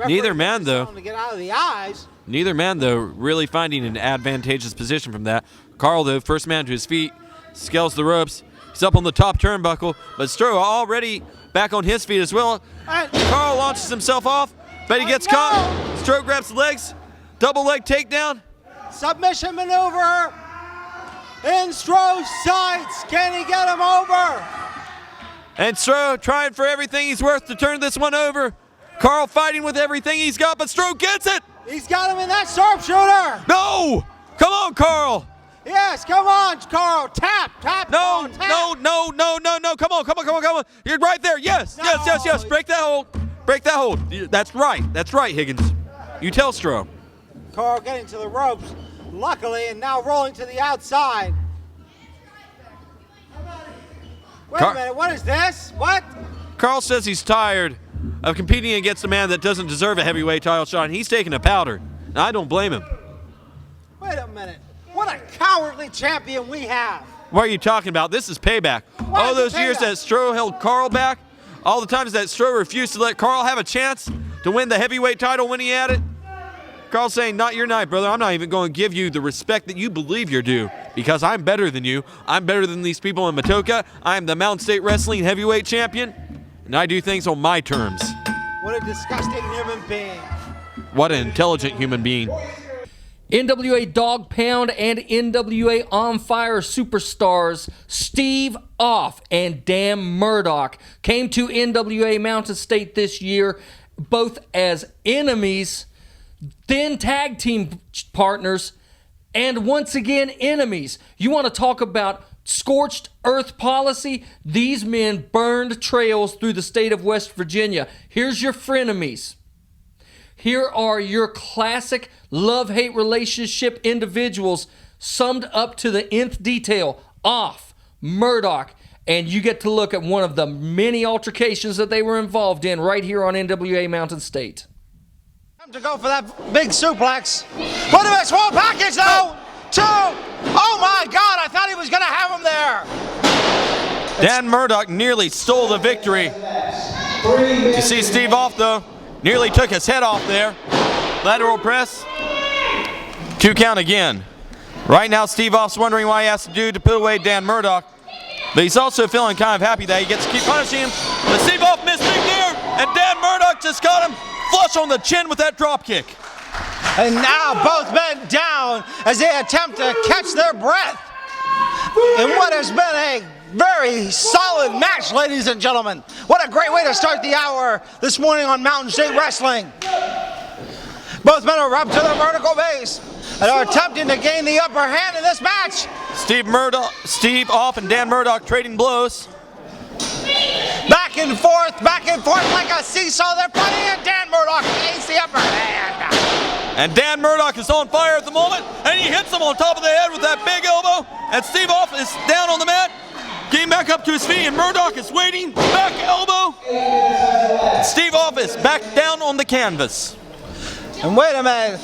Neither man, though. To get out of the eyes. Neither man, though, really finding an advantageous position from that. Karl, though, first man to his feet, scales the ropes. He's up on the top turnbuckle, but Stro already back on his feet as well. Karl launches himself off, but he gets caught. Stro grabs the legs, double leg takedown. Submission maneuver in Stro's sights. Can he get him over? And Stro trying for everything he's worth to turn this one over. Karl fighting with everything he's got, but Stro gets it. He's got him in that sharpshooter. No! Come on, Karl. Yes, come on, Karl. Tap. No. Come on. You're right there. Yes. Break that hold. That's right, Higgins. You tell Stro. Karl getting to the ropes, luckily, and now rolling to the outside. Wait a minute, what is this? What? Karl says he's tired of competing against a man that doesn't deserve a heavyweight title shot, and he's taking a powder. And I don't blame him. Wait a minute. What a cowardly champion we have. What are you talking about? This is payback. All those years that Stro held Karl back, all the times that Stro refused to let Karl have a chance to win the heavyweight title when he had it, Karl's saying, not your night, brother. I'm not even going to give you the respect that you believe you're due because I'm better than you. I'm better than these people in Matoka. I'm the Mountain State Wrestling heavyweight champion, and I do things on my terms. What a disgusting human being. What an intelligent human being. NWA Dog Pound and NWA On Fire superstars Steve Off and Dan Murdoch came to NWA Mountain State this year, both as enemies, then tag team partners, and once again enemies. You want to talk about scorched earth policy? These men burned trails through the state of West Virginia. Here's your frenemies. Here are your classic love-hate relationship individuals summed up to the nth detail. Off, Murdoch, and you get to look at one of the many altercations that they were involved in right here on NWA Mountain State. Time to go for that big suplex. Put him in a small package, though. 2. Oh, my God, I thought he was going to have him there. Dan Murdoch nearly stole the victory. You see Steve Off, though. Nearly took his head off there. Lateral press. 2 count again. Right now, Steve Off's wondering why he has to do to put away Dan Murdoch. But he's also feeling kind of happy that he gets to keep punishing him. But Steve Off missed big there, and Dan Murdoch just got him flush on the chin with that drop kick. And now both men down as they attempt to catch their breath in what has been a very solid match, ladies and gentlemen. What a great way to start the hour this morning on Mountain State Wrestling. Both men are up to the vertical base and are attempting to gain the upper hand in this match. Steve Off and Dan Murdoch trading blows. Back and forth like a seesaw. They're fighting, and Dan Murdoch gains the upper hand. And Dan Murdoch is on fire at the moment, and he hits him on top of the head with that big elbow. And Steve Off is down on the mat, getting back up to his feet, and Murdoch is waiting. Back elbow. Steve Off is back down on the canvas. And wait a minute.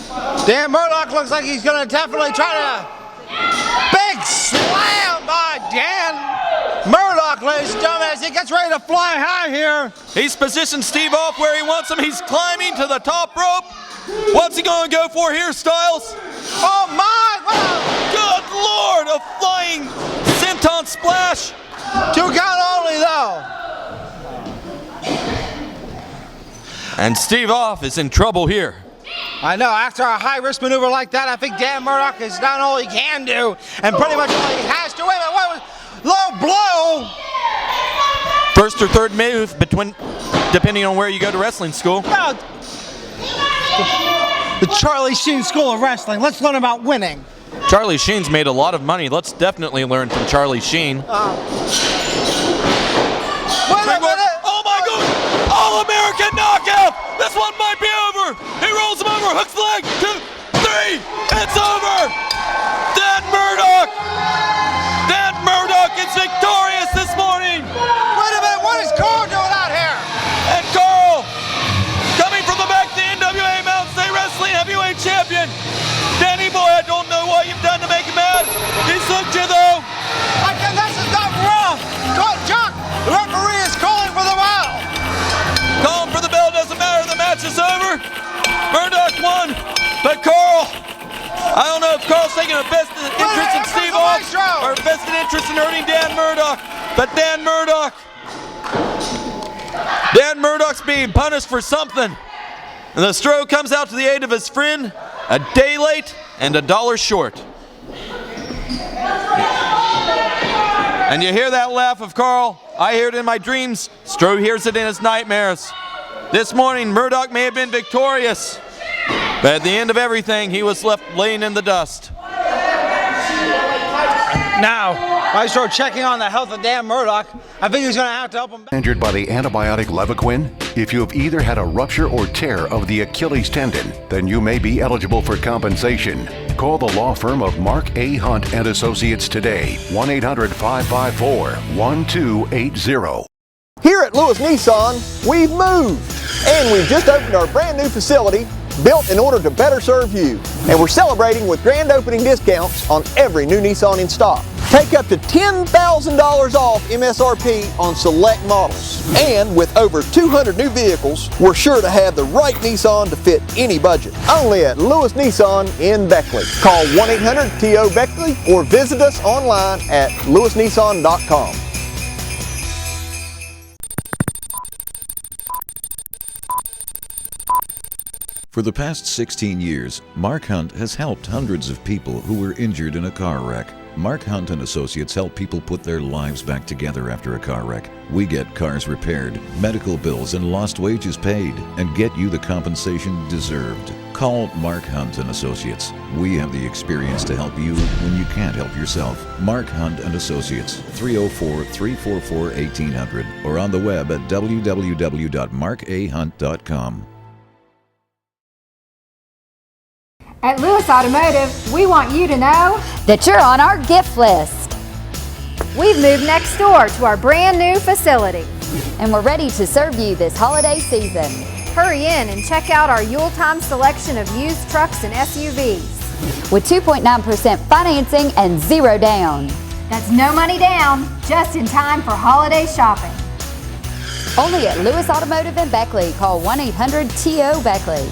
Dan Murdoch looks like he's going to definitely try to. Big slam by Dan Murdoch, ladies and gentlemen, as he gets ready to fly high here. He's positioned Steve Off where he wants him. He's climbing to the top rope. What's he going to go for here, Styles? Oh, my. Good Lord, a flying senton splash. 2 count only, though. And Steve Off is in trouble here. I know, after a high-risk maneuver like that, I think Dan Murdoch has done all he can do, and pretty much all he has to. Wait a minute, what was low blow? First or third move, depending on where you go to wrestling school. No. the Charlie Sheen School of Wrestling. Let's learn about winning. Charlie Sheen's made a lot of money. Let's definitely learn from Charlie Sheen. Oh my God! All-American knockout! This one might be over! He rolls him over, hooks the leg, 2, 3, it's over! Dan Murdoch! Dan Murdoch is victorious this morning! Wait a minute, what is Karl doing out here? And Karl, coming from the back, the NWA Mountain State Wrestling Heavyweight Champion. Danny boy, I don't know what you've done to make him mad. He sucked you though. This is not rough. Chuck, the referee is calling for the bell. Calling for the bell, doesn't matter, the match is over. Murdoch won, but Karl, I don't know if Karl's taking a vested interest in Steve Austin or a vested interest in hurting Dan Murdoch, but Dan Murdoch's being punished for something. And the Stro comes out to the aid of his friend, a day late and $1 short. And you hear that laugh of Karl? I hear it in my dreams. Stro hears it in his nightmares. This morning, Murdoch may have been victorious, but at the end of everything, he was left laying in the dust. Now, Maestro checking on the health of Dan Murdoch. I think he's going to have to help him. Injured by the antibiotic Levaquin? If you have either had a rupture or tear of the Achilles tendon, then you may be eligible for compensation. Call the law firm of Mark A. Hunt and Associates today. 1-800-554-1280. Here at Lewis Nissan, we've moved, and we've just opened our brand new facility built in order to better serve you. And we're celebrating with grand opening discounts on every new Nissan in stock. Take up to $10,000 off MSRP on select models. And with over 200 new vehicles, we're sure to have the right Nissan to fit any budget. Only at Lewis Nissan in Beckley. Call 1-800-TO-BECKLEY or visit us online at lewisnissan.com. For the past 16 years, Mark Hunt has helped hundreds of people who were injured in a car wreck. Mark Hunt and Associates help people put their lives back together after a car wreck. We get cars repaired, medical bills and lost wages paid, and get you the compensation deserved. Call Mark Hunt and Associates. We have the experience to help you when you can't help yourself. Mark Hunt and Associates, 304-344-1800, or on the web at www.markahunt.com. At Lewis Automotive, we want you to know that you're on our gift list. We've moved next door to our brand new facility. And we're ready to serve you this holiday season. Hurry in and check out our Yuletime selection of used trucks and SUVs. With 2.9% financing and 0 down. That's no money down, just in time for holiday shopping. Only at Lewis Automotive in Beckley. Call 1-800-TO-BECKLEY.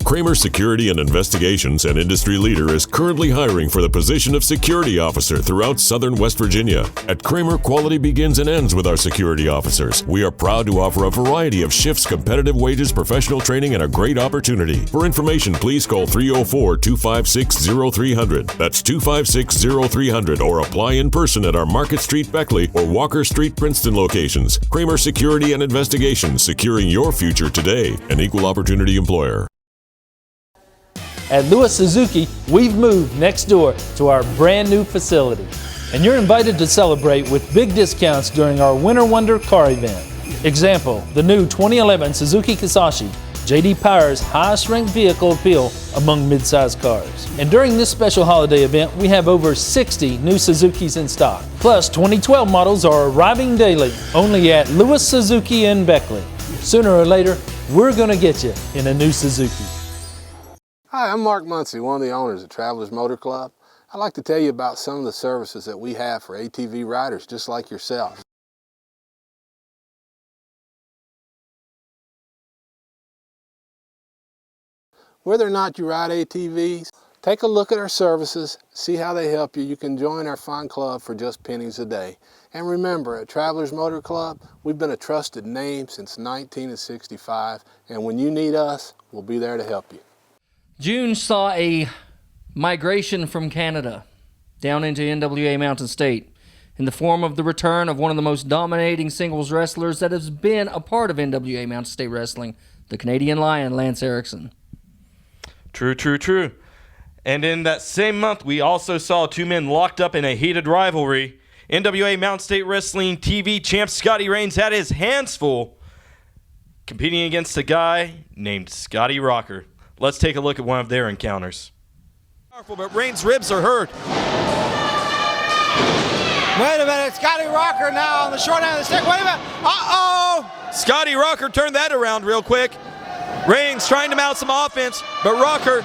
Kramer Security and Investigations, an industry leader, is currently hiring for the position of security officer throughout southern West Virginia. At Kramer, quality begins and ends with our security officers. We are proud to offer a variety of shifts, competitive wages, professional training, and a great opportunity. For information, please call 304-256-0300. That's 256-0300, or apply in person at our Market Street Beckley or Walker Street Princeton locations. Kramer Security and Investigations, securing your future today. An equal opportunity employer. At Lewis Suzuki, we've moved next door to our brand new facility. And you're invited to celebrate with big discounts during our Winter Wonder car event. Example, the new 2011 Suzuki Kisashi, J.D. Power's highest ranked vehicle appeal among mid-size cars. And during this special holiday event, we have over 60 new Suzukis in stock. Plus, 2012 models are arriving daily, only at Lewis Suzuki in Beckley. Sooner or later, we're gonna get you in a new Suzuki. Hi, I'm Mark Muncie, one of the owners of Travelers Motor Club. I'd like to tell you about some of the services that we have for ATV riders just like yourself. Whether or not you ride ATVs, take a look at our services, see how they help you. You can join our fine club for just pennies a day. And remember, at Travelers Motor Club, we've been a trusted name since 1965, and when you need us, we'll be there to help you. June saw a migration from Canada down into NWA Mountain State. in the form of the return of one of the most dominating singles wrestlers that has been a part of NWA Mountain State Wrestling, the Canadian Lion, Lance Erickson. True, true, true. And in that same month, we also saw two men locked up in a heated rivalry. NWA Mountain State Wrestling TV champ Scotty Reigns had his hands full competing against a guy named Scotty Rocker. Let's take a look at one of their encounters. Powerful, but Reigns' ribs are hurt. Wait a minute, Scotty Rocker now on the short end of the stick. Wait a minute. Uh-oh! Scotty Rocker turned that around real quick. Reigns trying to mount some offense, but Rocker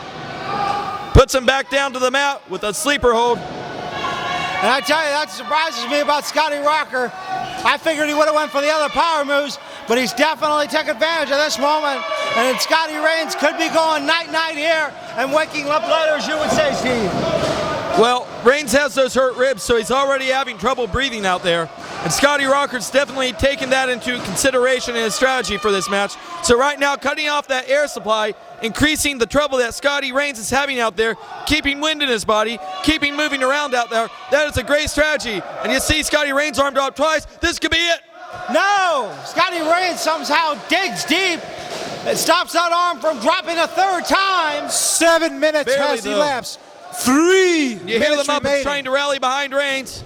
puts him back down to the mat with a sleeper hold. And I tell you, that surprises me about Scotty Rocker. I figured he would have went for the other power moves, but he's definitely taken advantage of this moment. And Scotty Reigns could be going night-night here and waking up later, as you would say, Steve. Well, Reigns has those hurt ribs, so he's already having trouble breathing out there. And Scotty Rocker's definitely taken that into consideration in his strategy for this match. So right now, cutting off that air supply, increasing the trouble that Scotty Reigns is having out there, keeping wind in his body, keeping moving around out there. That is a great strategy. And you see Scotty Reigns arm drop twice. This could be it. No! Scotty Reigns somehow digs deep. It stops that arm from dropping a third time. 7 minutes Barely, has though. elapsed. 3 You hear minutes them up remaining. trying to rally behind Reigns.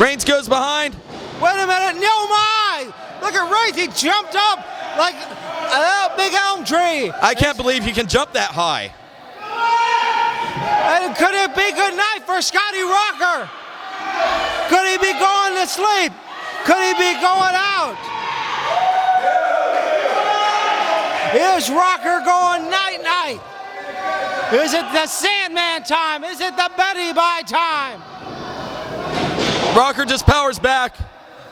Reigns goes behind. Wait a minute, no my! Look at Reigns, he jumped up like a big elm tree. I can't believe he can jump that high. And could it be good night for Scotty Rocker? Could he be going to sleep? Could he be going out? Is Rocker going night-night? Is it the Sandman time? Is it the Betty Bye time? Rocker just powers back,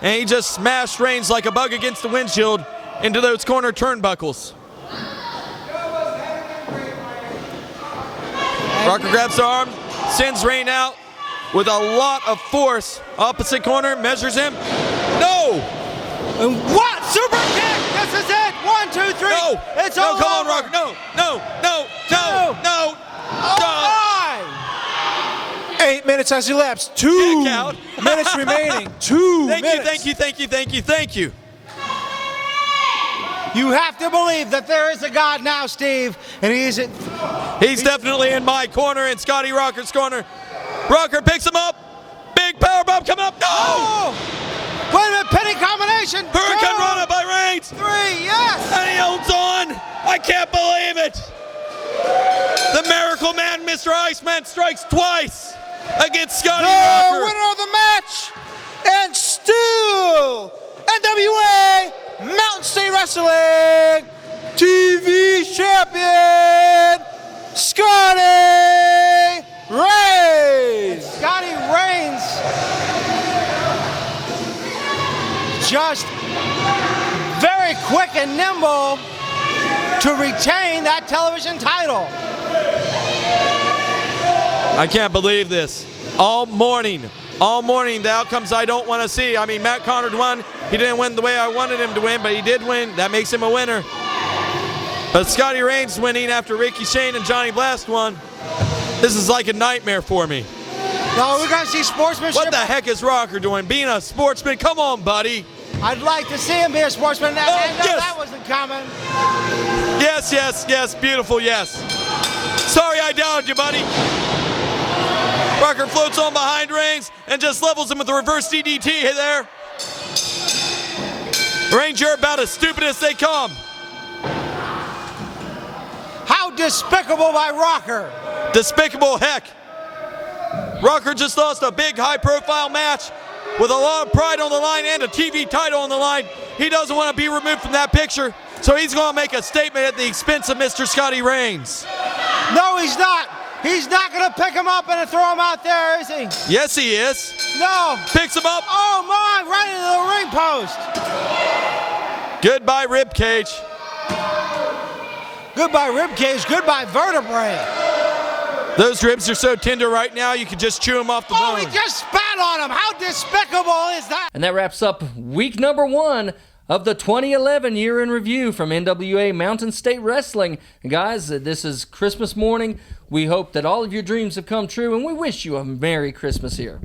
and he just smashed Reigns like a bug against the windshield into those corner turnbuckles. Rocker grabs the arm, sends Reigns out with a lot of force. Opposite corner, measures him. No! And what? Super kick! This is it! 1, 2, 3! No! It's no, all come on, over. Rocker! No! No! No! No! No! Oh, 8 minutes has elapsed. 2 Kick out. minutes remaining. 2 Thank minutes. you, thank you, thank you, thank you, thank you. You have to believe that there is a God now, Steve, and he's definitely in my corner, in Scotty Rocker's corner. Rocker picks him up. Big power bomb coming up. No! Oh! Wait a minute, penny combination. Hurricane Rana by Reigns. 3, yes! And he holds on. I can't believe it. The Miracle Man, Mr. Iceman, strikes twice against Scotty Rocker. The winner of the match, and still NWA Mountain State Wrestling TV champion, Scotty Reigns. Scotty Reigns just very quick and nimble to retain that television title. I can't believe this. All morning, the outcomes I don't want to see. I mean, Matt Connor won. He didn't win the way I wanted him to win, but he did win. That makes him a winner. But Scotty Reigns winning after Ricky Shane and Johnny Blast won. This is like a nightmare for me. No, we're going to see sportsmanship. What the heck is Rocker doing? Being a sportsman? Come on, buddy. I'd like to see him be a sportsman. Oh, I know yes. that wasn't coming. Yes, yes, yes. Beautiful, yes. Sorry I doubted you, buddy. Rocker floats on behind Reigns and just levels him with a reverse DDT there. Reigns, you're about as stupid as they come. How despicable by Rocker. Despicable heck. Rocker just lost a big high-profile match with a lot of pride on the line and a TV title on the line. He doesn't want to be removed from that picture, so he's going to make a statement at the expense of Mr. Scotty Reigns. No, he's not. He's not going to pick him up and throw him out there, is he? Yes, he is. No. Picks him up. Oh, my, right into the ring post. Goodbye, ribcage. Goodbye, ribcage. Goodbye, vertebrae. Those ribs are so tender right now, you could just chew them off the bone. Oh, he just spat on him. How despicable is that? And that wraps up week number 1 of the 2011 year in review from NWA Mountain State Wrestling. And guys, this is Christmas morning. We hope that all of your dreams have come true, and we wish you a Merry Christmas here.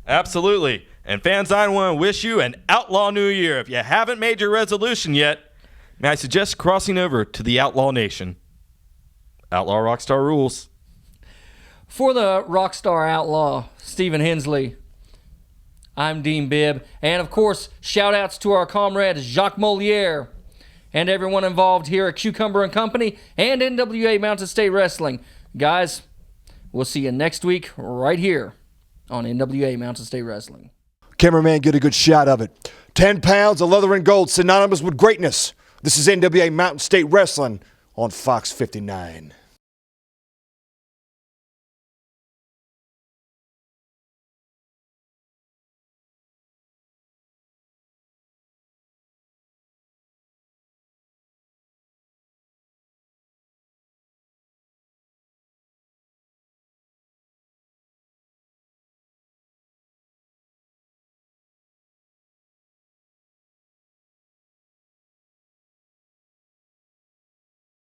Absolutely. And fans, I want to wish you an Outlaw New Year. If you haven't made your resolution yet, may I suggest crossing over to the Outlaw Nation. Outlaw Rockstar rules. For the Rockstar Outlaw, Stephen Hensley, I'm Dean Bibb. And, of course, shout-outs to our comrade Jacques Moliere and everyone involved here at Cucumber & Company and NWA Mountain State Wrestling. Guys, we'll see you next week right here on NWA Mountain State Wrestling. Cameraman, get a good shot of it. 10 pounds of leather and gold synonymous with greatness. This is NWA Mountain State Wrestling on Fox 59.